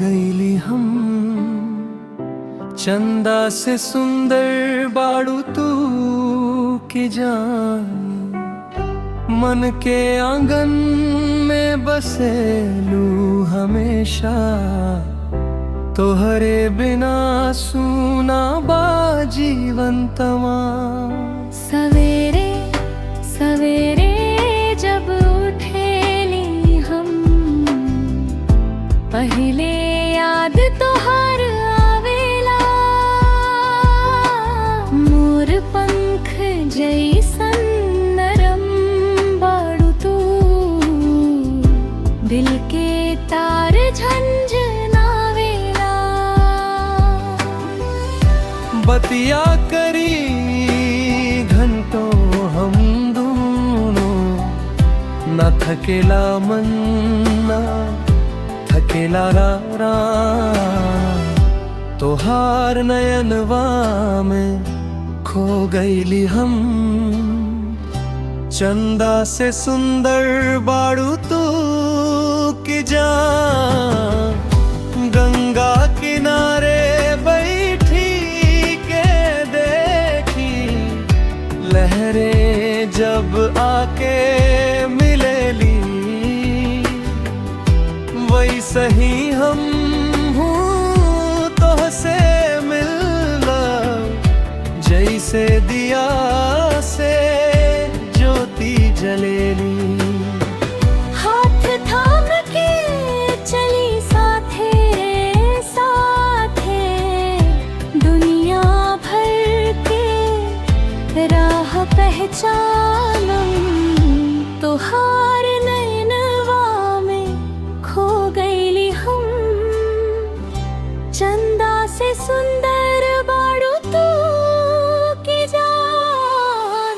गईली हम। चंदा से सुंदर बाड़ू तू की जान, मन के आंगन में बसेलू हमेशा। तोहरे बिना सूना बा जीवन तमाम। सवेरे सवेरे जब उठेली हम, पहले याद तोहर आवेला। मोर पंख जैसन नरम बाड़ू तू, दिल के तार झंझनावेला। बतिया करी घंटों हम दोनों, न थकेला मन ना थकेला रा। तोहार नयनवा में खो गईली हम। चंदा से सुंदर बाड़ू तू की जान, गंगा किनारे बैठी के देखी। लहरें जब आके मिलेली, वैसे ही हम हूँ तोहसे मिलना। जैसे दिया से ज्योति जलेली, हाथ थाम के चली साथे साथे। दुनिया भर के राह पहचानम, तोहार नैनवा में खो गईली हम। चंदा से सुंदर बाड़ू तू की जान।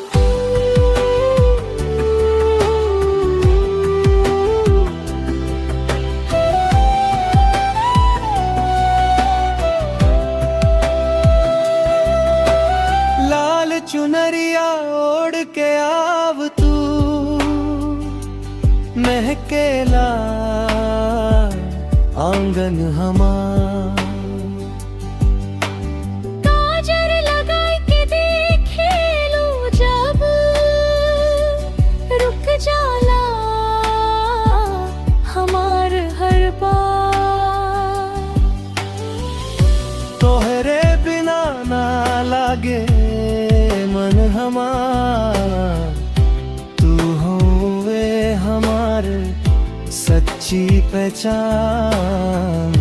लाल चुनरिया ओढ़ के आव तू, महकेला आंगन हमार। काजर लगाई के देखेलू जब, रुक जाला हमार हर बार। तोहरे बिना ना लागे मन हमार। तू होवे हमार सच्ची पहचान।